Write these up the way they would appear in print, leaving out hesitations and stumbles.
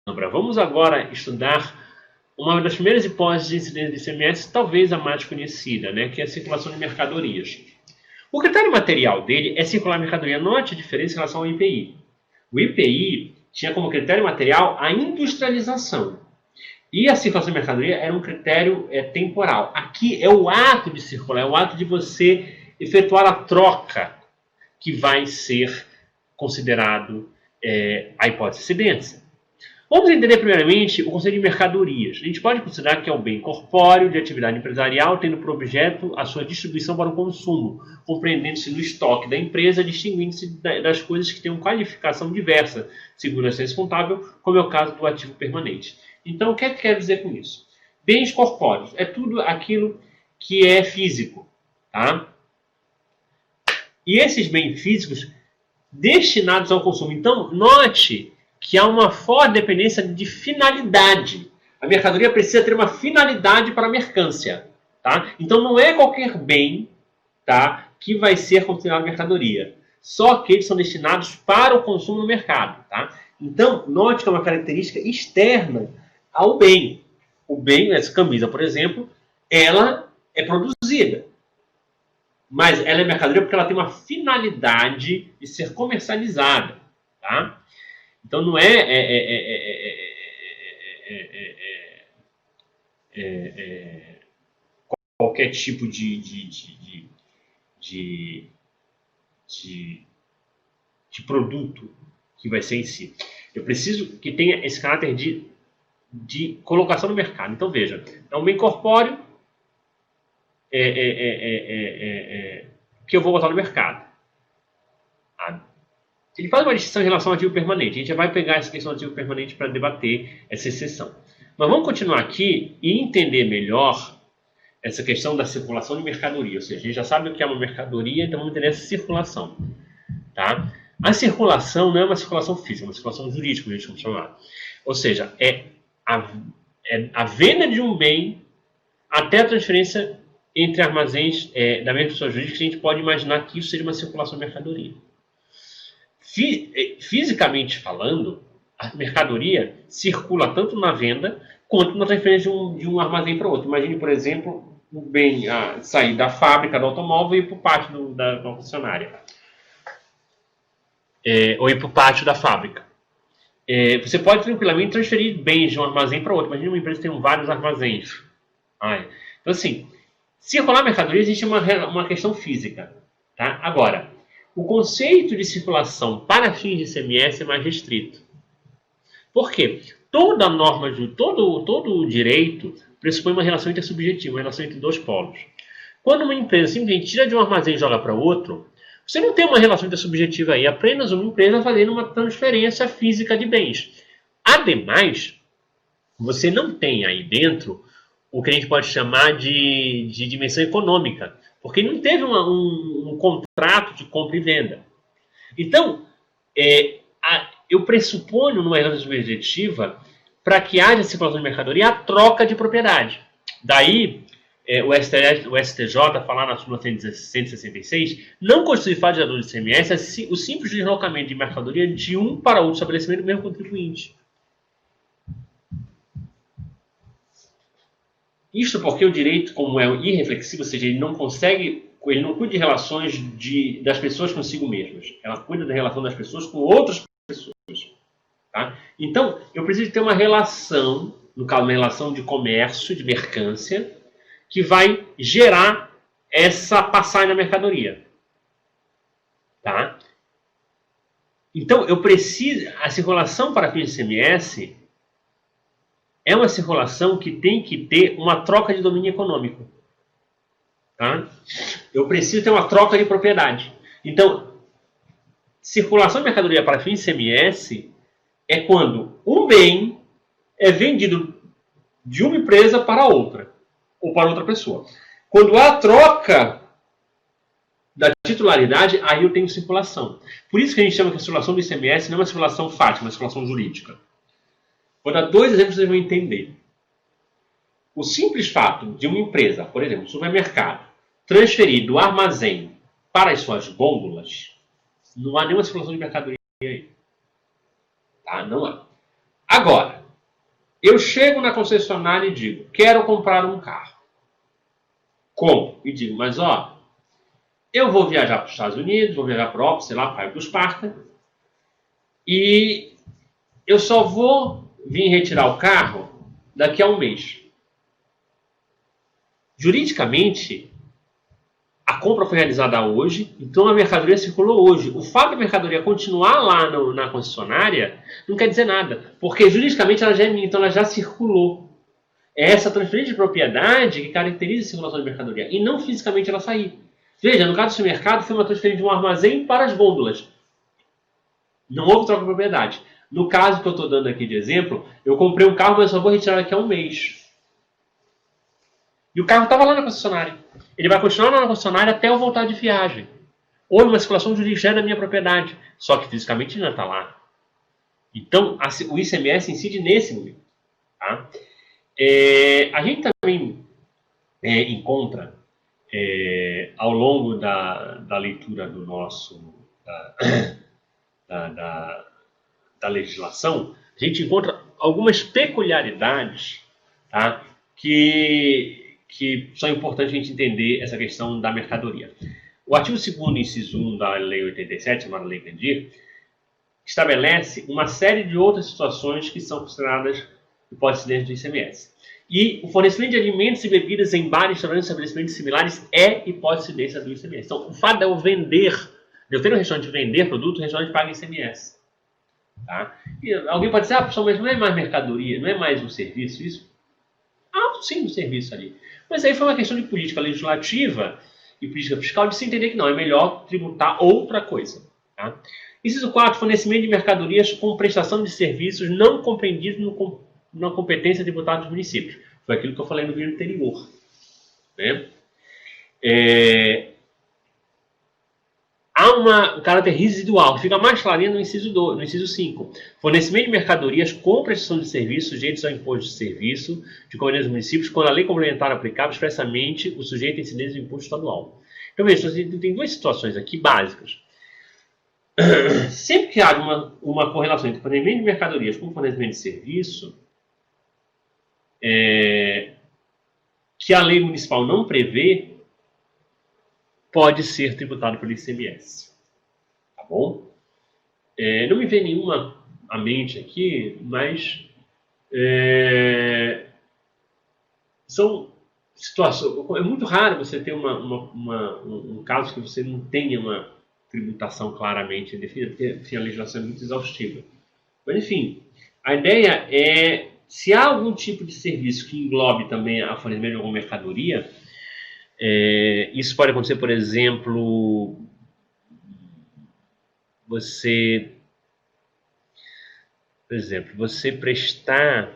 Vamos agora estudar uma das primeiras hipóteses de incidência de ICMS, talvez a mais conhecida, né, que é a circulação de mercadorias. O critério material dele é circular mercadoria. Note a diferença em relação ao IPI. O IPI tinha como critério material a industrialização. E a circulação de mercadoria era um critério temporal. Aqui é o ato de circular, é o ato de você efetuar a troca que vai ser considerado a hipótese de incidência. Vamos entender primeiramente o conceito de mercadorias. A gente pode considerar que é um bem corpóreo de atividade empresarial, tendo por objeto a sua distribuição para o consumo, compreendendo-se no estoque da empresa, distinguindo-se das coisas que têm uma qualificação diversa, segundo a ciência contábil, como é o caso do ativo permanente. Então, o que é que quero dizer com isso? Bens corpóreos é tudo aquilo que é físico, tá? E esses bens físicos destinados ao consumo. Então, note que há uma forte dependência de finalidade. A mercadoria precisa ter uma finalidade para a mercância. Tá? Então, não é qualquer bem, tá, que vai ser considerado mercadoria. Só aqueles são destinados para o consumo no mercado. Tá? Então, note que é uma característica externa ao bem. O bem, essa camisa, por exemplo, ela é produzida. Mas ela é mercadoria porque ela tem uma finalidade de ser comercializada. Tá? Então não qualquer tipo de produto que vai ser em si. Eu preciso que tenha esse caráter de colocação no mercado. Então veja, é um bem corpóreo que eu vou botar no mercado. Ele faz uma distinção em relação ao ativo permanente. A gente já vai pegar essa questão do ativo permanente para debater essa exceção. Mas vamos continuar aqui e entender melhor essa questão da circulação de mercadoria. Ou seja, a gente já sabe o que é uma mercadoria, então vamos entender essa circulação. Tá? A circulação não é uma circulação física, é uma circulação jurídica, como a gente chama chamar. Ou seja, é a venda de um bem até a transferência entre armazéns da mesma pessoa jurídica. A gente pode imaginar que isso seja uma circulação de mercadoria. Fisicamente falando, a mercadoria circula tanto na venda quanto na transferência de um armazém para outro. Imagine, por exemplo, o bem sair da fábrica do automóvel e ir para o pátio da concessionária. Ou ir para o pátio da fábrica. Você pode tranquilamente transferir bens de um armazém para outro. Imagine uma empresa que tem vários armazéns. Então, assim, circular mercadoria existe uma questão física. Tá? Agora, o conceito de circulação para fins de ICMS é mais restrito. Por quê? Toda norma, todo o direito pressupõe uma relação intersubjetiva, uma relação entre dois polos. Quando uma empresa simplesmente tira de um armazém e joga para outro, você não tem uma relação intersubjetiva aí, é apenas uma empresa fazendo uma transferência física de bens. Ademais, você não tem aí dentro o que a gente pode chamar de dimensão econômica, porque não teve um contrato de compra e venda. Então, eu pressuponho numa relação subjetiva, para que haja circulação de mercadoria, a troca de propriedade. Daí, o STJ, falar na súmula 166, não constitui fato gerador de ICMS o simples deslocamento de mercadoria de um para outro estabelecimento do mesmo contribuinte. Isto porque o direito, como é irreflexível, ou seja, ele não cuida de relações das pessoas consigo mesmas. Ela cuida da relação das pessoas com outras pessoas. Tá? Então, eu preciso ter uma relação, no caso, uma relação de comércio, de mercância, que vai gerar essa passagem da mercadoria. Tá? Então, a circulação para fins de ICMS é uma circulação que tem que ter uma troca de domínio econômico. Tá? Eu preciso ter uma troca de propriedade. Então, circulação de mercadoria para fins de ICMS é quando um bem é vendido de uma empresa para outra, ou para outra pessoa. Quando há troca da titularidade, aí eu tenho circulação. Por isso que a gente chama que a circulação do ICMS não é uma circulação fática, é uma circulação jurídica. Vou dar dois exemplos que vocês vão entender. O simples fato de uma empresa, por exemplo, um supermercado, transferir do armazém para as suas gôndolas, não há nenhuma circulação de mercadoria aí. Tá? Não há. Agora, eu chego na concessionária e digo, quero comprar um carro. Compro. E digo, mas ó, eu vou viajar para os Estados Unidos, vou viajar para o sei lá, para os Parca, e eu só vou vir retirar o carro daqui a um mês. Juridicamente, a compra foi realizada hoje, então a mercadoria circulou hoje. O fato da mercadoria continuar lá na concessionária não quer dizer nada, porque juridicamente ela já é minha, então ela já circulou. É essa transferência de propriedade que caracteriza a circulação de mercadoria, e não fisicamente ela sair. Veja, no caso do supermercado, foi uma transferência de um armazém para as gôndolas. Não houve troca de propriedade. No caso que eu estou dando aqui de exemplo, eu comprei um carro, mas só vou retirar daqui a um mês. E o carro estava lá na concessionária. Ele vai continuar lá na concessionária até eu voltar de viagem. Houve uma circulação jurídica da minha propriedade, só que fisicamente não está lá. Então, o ICMS incide nesse momento. Tá? A gente também encontra, ao longo da leitura do nosso da legislação, a gente encontra algumas peculiaridades, tá, que são importantes a gente entender essa questão da mercadoria. O artigo 2º, inciso 1 da Lei 87, chamada Lei Candir, estabelece uma série de outras situações que são consideradas hipóteses do ICMS. E o fornecimento de alimentos e bebidas em bares, restaurantes e estabelecimentos similares é hipótese do ICMS. Então, o fato de eu ter um restaurante vender produto, o restaurante paga ICMS. Tá? E alguém pode dizer, pessoal, mas não é mais mercadoria, não é mais um serviço isso? Sim, um serviço ali. Mas aí foi uma questão de política legislativa e política fiscal de se entender que não, é melhor tributar outra coisa. Tá? Inciso 4, fornecimento de mercadorias com prestação de serviços não compreendidos na competência tributária dos municípios. Foi aquilo que eu falei no vídeo anterior. Né? Há um caráter residual, fica mais clarinho no inciso 5. Fornecimento de mercadorias com prestação de serviços sujeitos ao imposto de serviço de comunidades dos municípios, quando a lei complementar aplicável expressamente o sujeito a incidência do imposto estadual. Então, veja, tem duas situações aqui básicas. Sempre que há uma correlação entre fornecimento de mercadorias com fornecimento de serviço, que a lei municipal não prevê, pode ser tributado pelo ICMS. Tá bom? Não me vem nenhuma à mente aqui, mas são situações. É muito raro você ter um caso que você não tenha uma tributação claramente definida, porque enfim, a legislação é muito exaustiva. Mas, enfim, a ideia é, se há algum tipo de serviço que englobe também a fornecimento de alguma mercadoria, isso pode acontecer, por exemplo, você prestar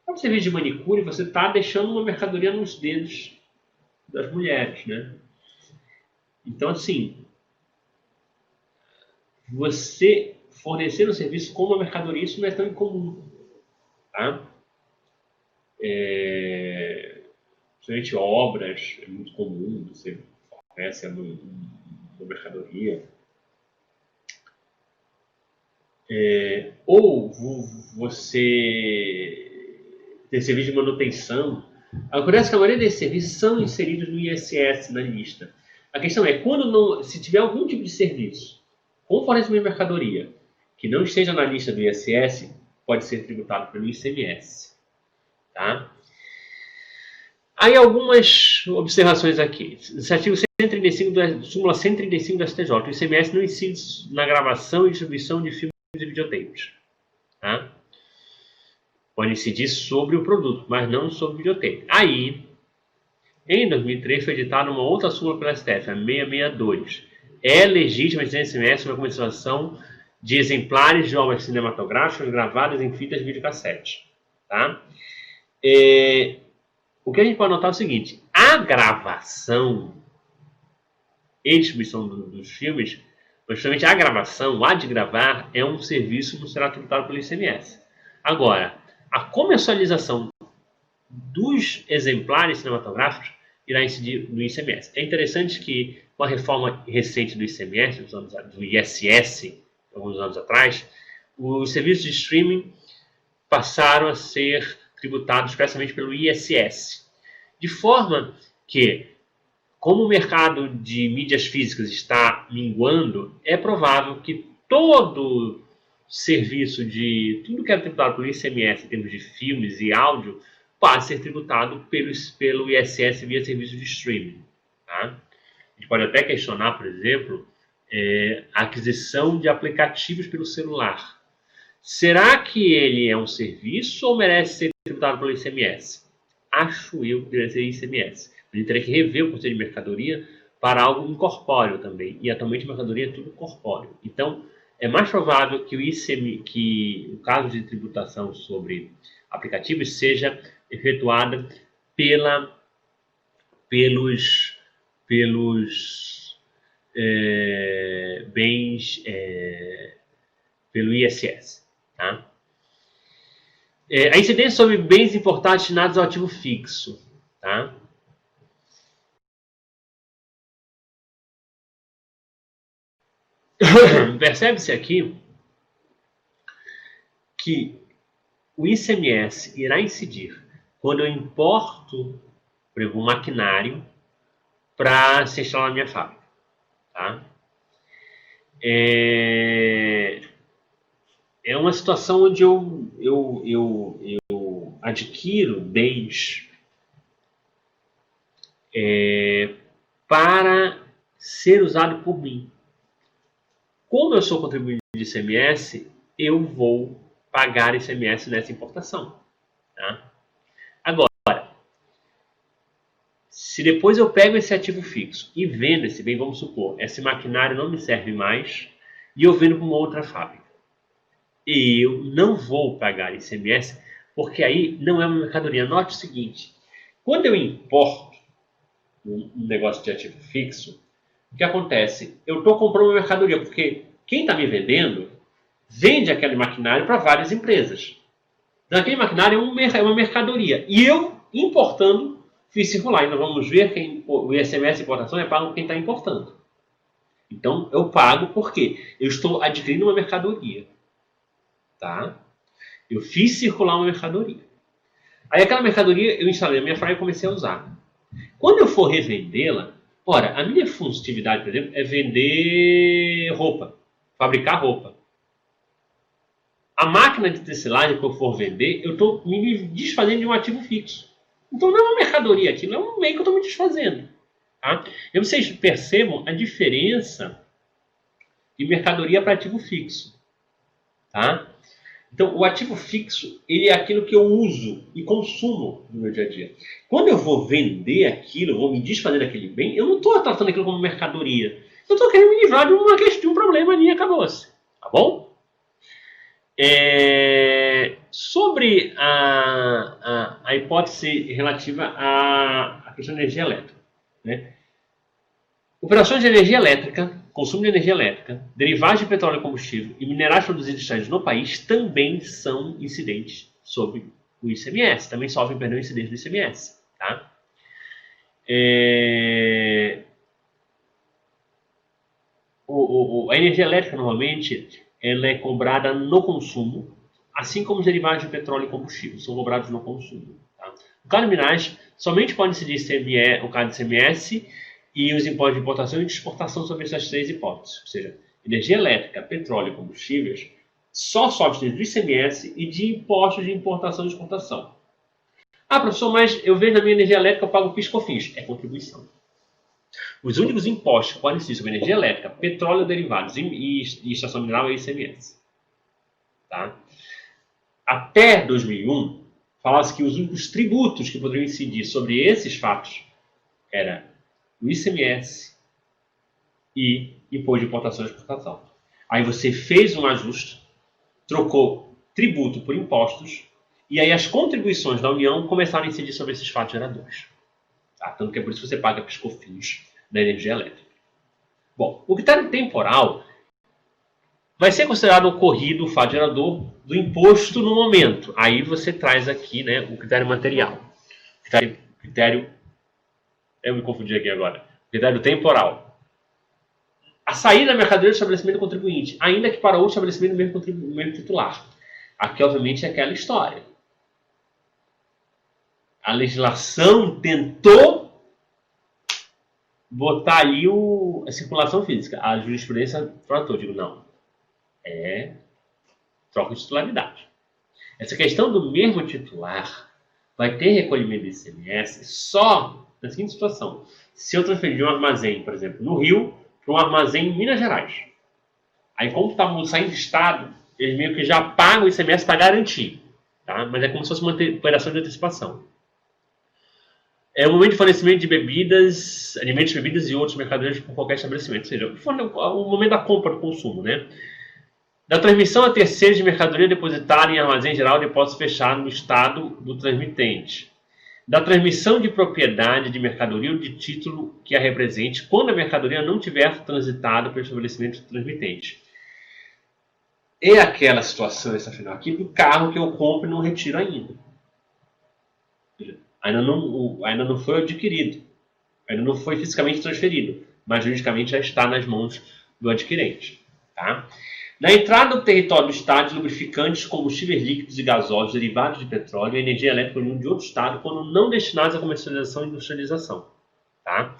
um serviço de manicure, você está deixando uma mercadoria nos dedos das mulheres, né? Então, assim, você fornecer um serviço com uma mercadoria, isso não é tão incomum. Tá? Principalmente obras, é muito comum você fornece uma mercadoria. Ou você tem serviço de manutenção. Acontece que a maioria desses serviços são inseridos no ISS, na lista. A questão é, se tiver algum tipo de serviço com fornecimento de mercadoria que não esteja na lista do ISS, pode ser tributado pelo ICMS. Tá? Aí algumas observações aqui. Esse artigo 135, súmula 135 da STJ. O ICMS não incide na gravação e distribuição de filmes e videotapes. Tá? Pode incidir sobre o produto, mas não sobre o videotape. Aí, em 2003, foi editada uma outra súmula pela STF, a 662. É legítima a incidência ICMS sobre a comercialização de exemplares de obras cinematográficas gravadas em fitas de videocassete. Tá? O que a gente pode notar é o seguinte: a gravação e distribuição dos filmes, justamente a gravação, o de gravar, é um serviço que não será tributado pelo ICMS. Agora, a comercialização dos exemplares cinematográficos irá incidir no ICMS. É interessante que com a reforma recente do ICMS, do ISS, alguns anos atrás, os serviços de streaming passaram a ser tributados especialmente pelo ISS. De forma que, como o mercado de mídias físicas está minguando, é provável que todo serviço de tudo que é tributado pelo ICMS em termos de filmes e áudio passe a ser tributado pelo ISS via serviço de streaming. Tá? A gente pode até questionar, por exemplo, a aquisição de aplicativos pelo celular. Será que ele é um serviço ou merece ser tributado pelo ICMS? Acho eu que deve ser ICMS. A gente teria que rever o conceito de mercadoria para algo incorpóreo também. E atualmente a mercadoria é tudo corpóreo. Então, é mais provável que o caso de tributação sobre aplicativos seja efetuada pelos bens, pelo ISS. Tá? A incidência sobre bens importados destinados ao ativo fixo. Tá? Percebe-se aqui que o ICMS irá incidir quando eu importo, por exemplo, um maquinário para se instalar na minha fábrica. Tá? É uma situação onde eu adquiro bens para ser usado por mim. Como eu sou contribuinte de ICMS, eu vou pagar ICMS nessa importação. Tá? Agora, se depois eu pego esse ativo fixo e vendo esse bem, vamos supor, esse maquinário não me serve mais e eu vendo para uma outra fábrica. E eu não vou pagar ICMS, porque aí não é uma mercadoria. Note o seguinte, quando eu importo um negócio de ativo fixo, o que acontece? Eu estou comprando uma mercadoria, porque quem está me vendendo, vende aquele maquinário para várias empresas. Então, aquele maquinário é uma mercadoria. E eu, importando, fiz circular. E nós vamos ver que o ICMS de importação é pago quem está importando. Então, eu pago porque eu estou adquirindo uma mercadoria. Tá? Eu fiz circular uma mercadoria. Aí aquela mercadoria eu instalei na minha fábrica e comecei a usar. Quando eu for revendê-la, ora, a minha funcionalidade, por exemplo, é vender roupa, fabricar roupa. A máquina de tecelagem que eu for vender, eu estou me desfazendo de um ativo fixo. Então não é uma mercadoria, aquilo é um meio que eu estou me desfazendo. Tá? E vocês percebam a diferença de mercadoria para ativo fixo. Tá? Então, o ativo fixo, ele é aquilo que eu uso e consumo no meu dia a dia. Quando eu vou vender aquilo, eu vou me desfazer daquele bem, eu não estou tratando aquilo como mercadoria. Eu estou querendo me livrar de um problema ali e acabou-se. Tá bom? Sobre a hipótese relativa à questão de energia elétrica. Né? Operações de energia elétrica, consumo de energia elétrica, derivados de petróleo e combustível e minerais produzidos e extraídos no país também são incidentes sobre o ICMS, também sofrem, perdão, incidentes do ICMS. Tá? A energia elétrica, normalmente, ela é cobrada no consumo, assim como os derivados de petróleo e combustível são cobrados no consumo. Tá? O caso de minerais, somente pode incidir o caso de ICMS e os impostos de importação e de exportação sobre essas três hipóteses. Ou seja, energia elétrica, petróleo e combustíveis só sofrem do ICMS e de impostos de importação e exportação. Ah, professor, mas eu vejo na minha energia elétrica eu pago PIS/COFINS. É contribuição. Os únicos impostos que podem incidir sobre energia elétrica, petróleo, derivados e extração mineral é ICMS. Tá? Até 2001, falava-se que os únicos tributos que poderiam incidir sobre esses fatos eram o ICMS e imposto de importação e exportação. Aí você fez um ajuste, trocou tributo por impostos, e aí as contribuições da União começaram a incidir sobre esses fatos geradores. Tá? Tanto que é por isso que você paga PIS/COFINS da energia elétrica. Bom, o critério temporal vai ser considerado ocorrido o fato gerador do imposto no momento. Aí você traz aqui, né, o critério material. Critério Eu me confundi aqui agora. Critério temporal. A saída da mercadoria do estabelecimento do contribuinte, ainda que para outro estabelecimento do mesmo titular. Aqui, obviamente, é aquela história. A legislação tentou botar ali a circulação física. A jurisprudência tratou, digo, não. É troca de titularidade. Essa questão do mesmo titular vai ter recolhimento de ICMS só na seguinte situação. Se eu transferir de um armazém, por exemplo, no Rio, para um armazém em Minas Gerais. Aí, como estavam saindo do estado, eles meio que já pagam o ICMS para garantir. Tá? Mas é como se fosse uma operação de antecipação. É o momento de fornecimento de bebidas, alimentos, bebidas e outros mercadorias por qualquer estabelecimento. Ou seja, o momento da compra, do consumo, né? Da transmissão a terceiros de mercadoria depositada em armazém geral, depósito fechado no estado do transmitente. Da transmissão de propriedade de mercadoria ou de título que a represente, quando a mercadoria não tiver transitado pelo estabelecimento do transmitente. É aquela situação, essa final aqui, do carro que eu compro e não retiro ainda. Ainda não foi adquirido. Ainda não foi fisicamente transferido. Mas juridicamente já está nas mãos do adquirente. Tá? Na entrada do território do Estado de lubrificantes, combustíveis líquidos e gasóseos derivados de petróleo e energia elétrica de outro Estado, quando não destinados à comercialização e industrialização. Tá?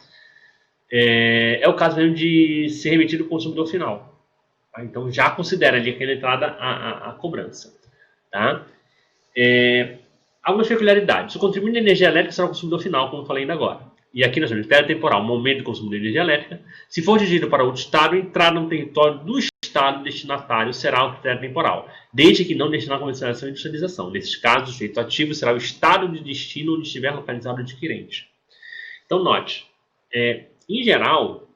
É o caso mesmo de ser remetido ao consumidor final. Tá? Então já considera ali aquela entrada a cobrança. Tá? Algumas peculiaridades. O contribuinte de energia elétrica será o consumidor final, como eu falei ainda agora. E aqui nós temos critério temporal, momento de consumo de energia elétrica. Se for dirigido para outro Estado, entrar no território do Estado destinatário será o critério temporal, desde que não destinar a comercialização e industrialização. Nesses casos, o sujeito ativo será o Estado de destino onde estiver localizado o adquirente. Então, note, em geral,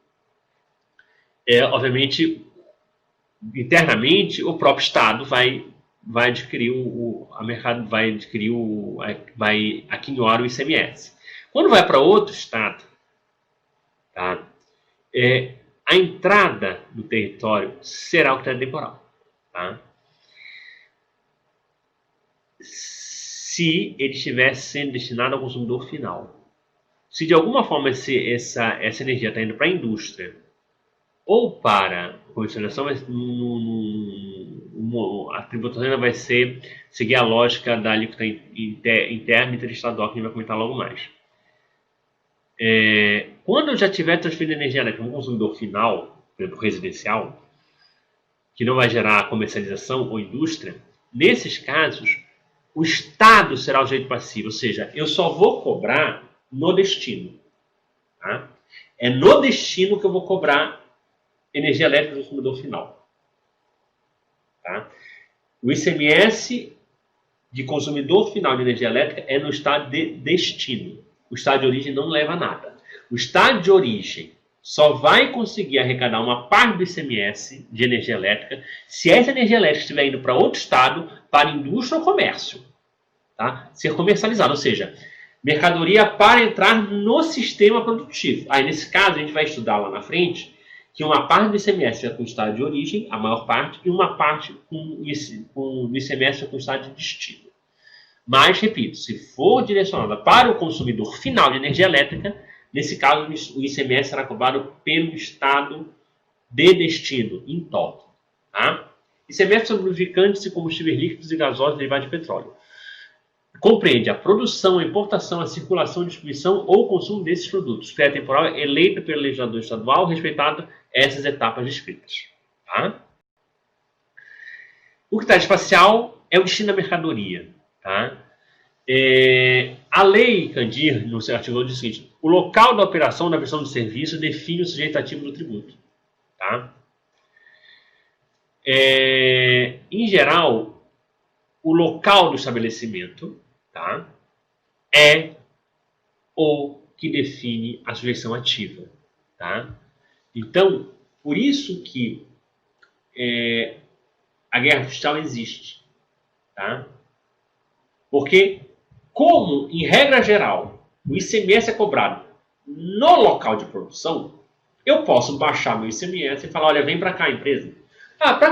obviamente, internamente, o próprio Estado vai adquirir vai aquinhoar o ICMS. Quando vai para outro estado, tá? A entrada do território será o critério temporal, tá? Se ele estiver sendo destinado ao consumidor final. Se de alguma forma essa energia está indo para a indústria ou para a comercialização, a tributação vai seguir a lógica da alíquota interna e interestadual, que a gente vai comentar logo mais. Quando eu já tiver transferido energia elétrica no consumidor final, por exemplo, residencial, que não vai gerar comercialização ou indústria, nesses casos, o Estado será o sujeito passivo, ou seja, eu só vou cobrar no destino. Tá? É no destino que eu vou cobrar energia elétrica do consumidor final. Tá? O ICMS de consumidor final de energia elétrica é no estado de destino. O estado de origem não leva nada. O estado de origem só vai conseguir arrecadar uma parte do ICMS de energia elétrica se essa energia elétrica estiver indo para outro estado, para indústria ou comércio. Tá? Ser comercializado, ou seja, mercadoria para entrar no sistema produtivo. Aí, nesse caso, a gente vai estudar lá na frente que uma parte do ICMS é com o estado de origem, a maior parte, e uma parte com o ICMS é com o estado de destino. Mas, repito, se for direcionada para o consumidor final de energia elétrica, nesse caso o ICMS será cobrado pelo estado de destino, em total. Tá? ICMS sobre lubrificantes e combustíveis líquidos e gasóseos derivados de petróleo. Compreende a produção, a importação, a circulação, a distribuição ou consumo desses produtos. Critério temporal é eleito pelo legislador estadual, respeitado essas etapas descritas. Tá? O critério espacial é o destino da mercadoria. Tá? A lei Candir, no seu artigo, diz o seguinte: o local da operação da prestação de serviço define o sujeito ativo do tributo. Tá? Em geral, o local do estabelecimento, tá, é o que define a sujeição ativa. Tá? Então, por isso que a guerra fiscal existe. Tá? Porque, como, em regra geral, o ICMS é cobrado no local de produção, eu posso baixar meu ICMS e falar, olha, vem para cá, empresa.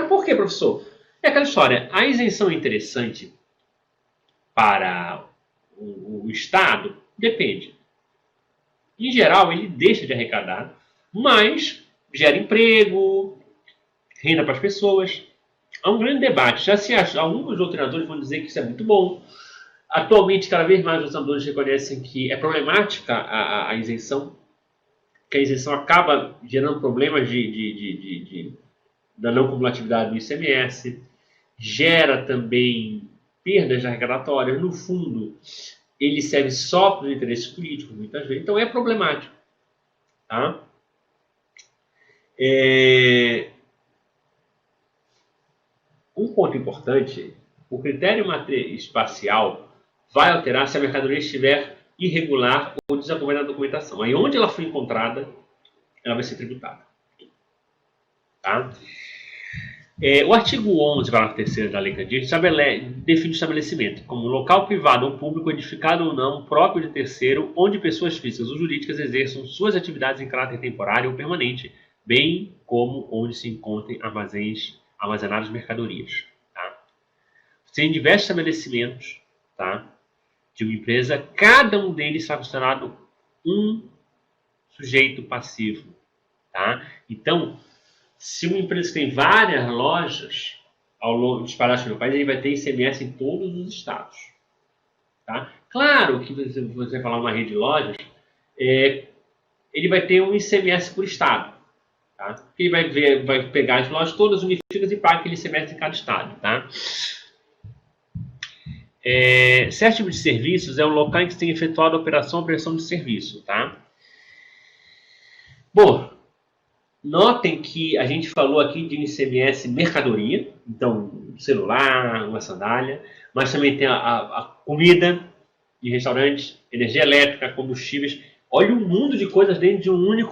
Por quê, professor? É aquela história, a isenção é interessante para o Estado? Depende. Em geral, ele deixa de arrecadar, mas gera emprego, renda para as pessoas. Há um grande debate. Já se acha, alguns doutrinadores vão dizer que isso é muito bom. Atualmente, cada vez mais os doutrinadores reconhecem que é problemática a isenção, que a isenção acaba gerando problemas da não cumulatividade do ICMS, gera também perdas arrecadatórias. No fundo, ele serve só para os interesses políticos, muitas vezes. Então, é problemático. Tá? Um ponto importante, o critério espacial vai alterar se a mercadoria estiver irregular ou desacompanhada da documentação. Aí, onde ela foi encontrada, ela vai ser tributada. Tá? O artigo 11, parágrafo 3º da Lei Candir, define o estabelecimento como local privado ou público, edificado ou não, próprio de terceiro, onde pessoas físicas ou jurídicas exerçam suas atividades em caráter temporário ou permanente, bem como onde se encontrem armazenadas mercadorias. Tá? Tem diversos estabelecimentos, tá, de uma empresa, cada um deles está considerado um sujeito passivo. Tá? Então, se uma empresa tem várias lojas ao longo espalhadas pelo país, ele vai ter ICMS em todos os estados. Tá? Claro que se você falar uma rede de lojas, ele vai ter um ICMS por estado. Tá? Ele vai pegar as lojas todas unificadas e paga aquele ICMS em cada estado. Tá? Certo tipo de serviços é um local em que se tem efetuado a operação ou prestação de serviço. Tá? Bom, notem que a gente falou aqui de ICMS mercadoria, então um celular, uma sandália, mas também tem a comida de restaurantes, energia elétrica, combustíveis. Olha um mundo de coisas dentro de um único